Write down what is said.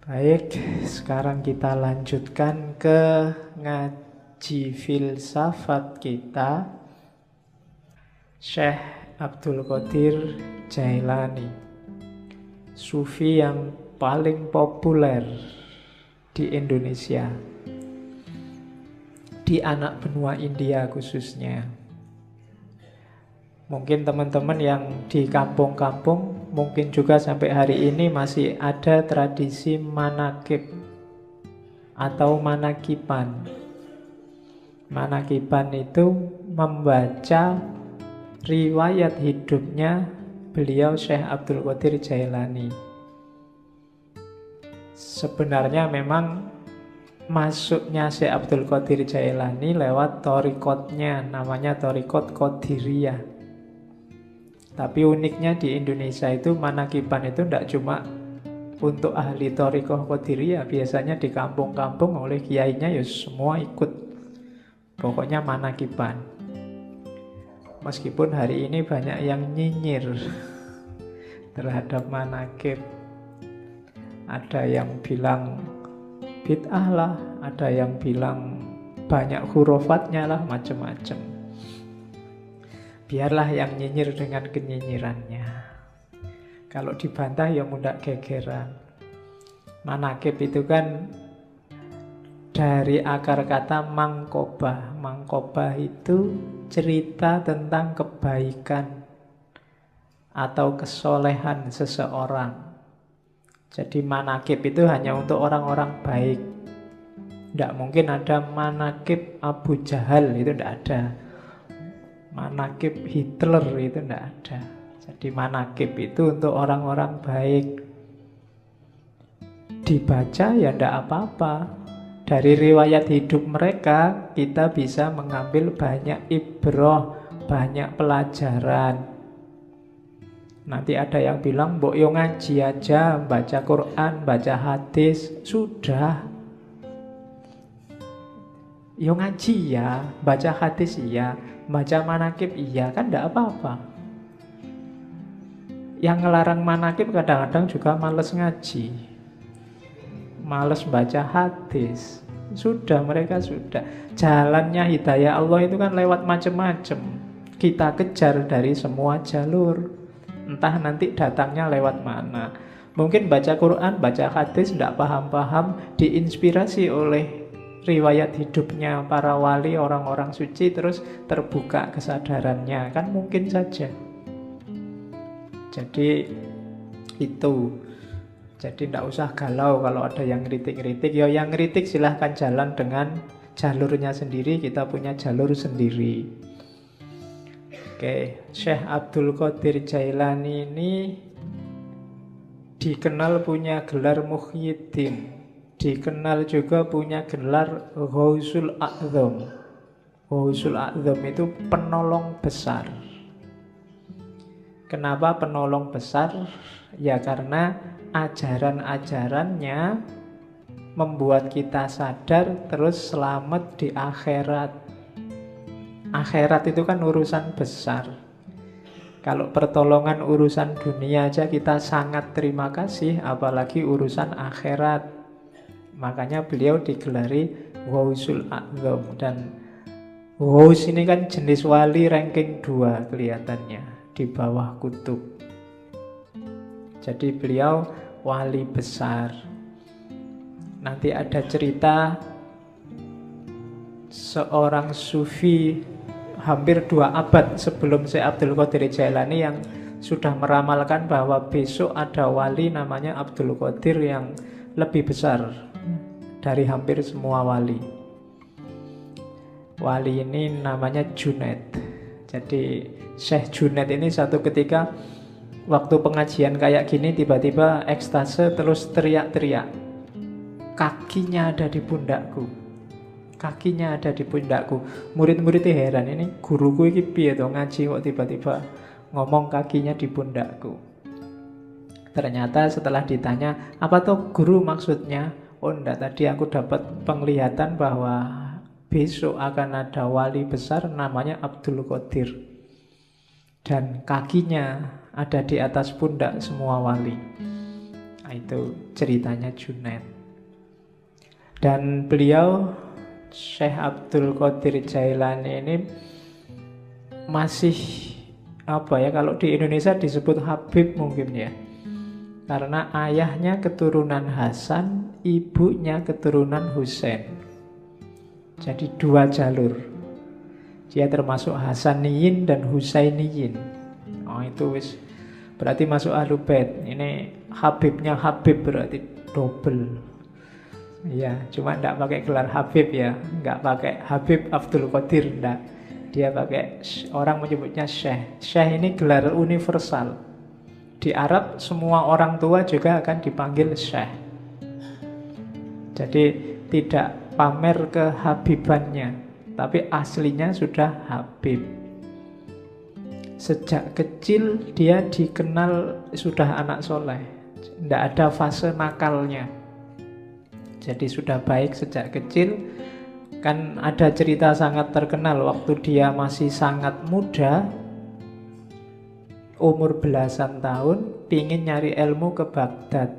Baik, sekarang kita lanjutkan ke ngaji filsafat kita. Syekh Abdul Qadir Jailani, sufi yang paling populer di Indonesia, di anak benua India khususnya. Mungkin teman-teman yang di kampung-kampung, mungkin juga sampai hari ini masih ada tradisi manakib atau manakiban. Manakiban itu membaca riwayat hidupnya beliau Syekh Abdul Qadir Jailani. Sebenarnya memang masuknya Syekh Abdul Qadir Jailani lewat thariqatnya, namanya thariqat Qadiriyah. Tapi uniknya di Indonesia itu manakiban itu tidak cuma untuk ahli thariqah Qadiriyah. Biasanya di kampung-kampung oleh kiainya ya semua ikut. Pokoknya manakiban. Meskipun hari ini banyak yang nyinyir terhadap manakib. Ada yang bilang bid'ah lah, ada yang bilang banyak hurufatnya lah, macam-macam. Biarlah yang nyinyir dengan kenyinyirannya. Kalau dibantah ya mudah gegeran. Manakib itu kan dari akar kata mangkobah. Mangkobah itu cerita tentang kebaikan atau kesolehan seseorang. Jadi manakib itu hanya untuk orang-orang baik. Tidak mungkin ada manakib Abu Jahal, itu tidak ada. Manakib Hitler itu tidak ada. Jadi manakib itu untuk orang-orang baik. Dibaca ya tidak apa-apa. Dari riwayat hidup mereka kita bisa mengambil banyak ibrah, banyak pelajaran. Nanti ada yang bilang mbok yo ngaji aja, baca Quran, baca hadis, sudah. Yo ngaji ya, baca hadis iya, baca manakib iya, kan tidak apa-apa. Yang ngelarang manakib kadang-kadang juga males ngaji, males baca hadis. Sudah, mereka sudah. Jalannya hidayah Allah itu kan lewat macam-macam. Kita kejar dari semua jalur. Entah nanti datangnya lewat mana. Mungkin baca Quran, baca hadis tidak paham-paham, diinspirasi oleh riwayat hidupnya para wali, orang-orang suci, terus terbuka kesadarannya, kan mungkin saja. Jadi itu. Jadi tidak usah galau kalau ada yang kritik-kritik. Ya yang kritik silahkan jalan dengan jalurnya sendiri, kita punya jalur sendiri. Oke, Syekh Abdul Qadir Jailani ini dikenal punya gelar Muhyiddin, dikenal juga punya gelar Ghausul A'zam. Ghausul A'zam itu penolong besar. Kenapa penolong besar? Ya karena ajaran-ajarannya membuat kita sadar terus selamat di akhirat. Akhirat itu kan urusan besar. Kalau pertolongan urusan dunia aja kita sangat terima kasih, apalagi urusan akhirat. Makanya beliau digelari Ghausul A'zam. Dan Ghaus ini kan jenis wali ranking 2 kelihatannya, di bawah kutub. Jadi beliau wali besar. Nanti ada cerita seorang sufi hampir 2 abad sebelum Syekh Abdul Qadir Jailani yang sudah meramalkan bahwa besok ada wali namanya Abdul Qadir yang lebih besar dari hampir semua wali. Wali ini namanya Junaid. Jadi Syekh Junaid ini satu ketika waktu pengajian kayak gini tiba-tiba ekstase terus teriak-teriak. Kakinya ada di pundakku. Kakinya ada di pundakku. Murid-muridnya heran, ini guruku ini piye to ngaji kok tiba-tiba ngomong kakinya di pundakku. Ternyata setelah ditanya, apa tuh guru maksudnya? Oh enggak, tadi aku dapat penglihatan bahwa besok akan ada wali besar namanya Abdul Qadir. Dan kakinya ada di atas pundak semua wali. Nah, itu ceritanya Junaid. Dan beliau, Syekh Abdul Qadir Jailani ini masih apa ya, kalau di Indonesia disebut Habib mungkin ya. Karena ayahnya keturunan Hasan, ibunya keturunan Husain. Jadi dua jalur. Dia termasuk Hasaniyin dan Husainiyin. Oh itu wis berarti masuk Ahlul Bait. Ini Habibnya Habib berarti double. Ya, cuma enggak pakai gelar Habib ya, enggak pakai Habib Abdul Qadir, enggak. Dia pakai, orang menyebutnya Syekh. Syekh ini gelar universal. Di Arab semua orang tua juga akan dipanggil Syekh. Jadi tidak pamer kehabibannya, tapi aslinya sudah Habib. Sejak kecil dia dikenal sudah anak soleh. Tidak ada fase nakalnya. Jadi sudah baik sejak kecil. Kan ada cerita sangat terkenal waktu dia masih sangat muda, umur belasan tahun, pingin nyari ilmu ke Baghdad.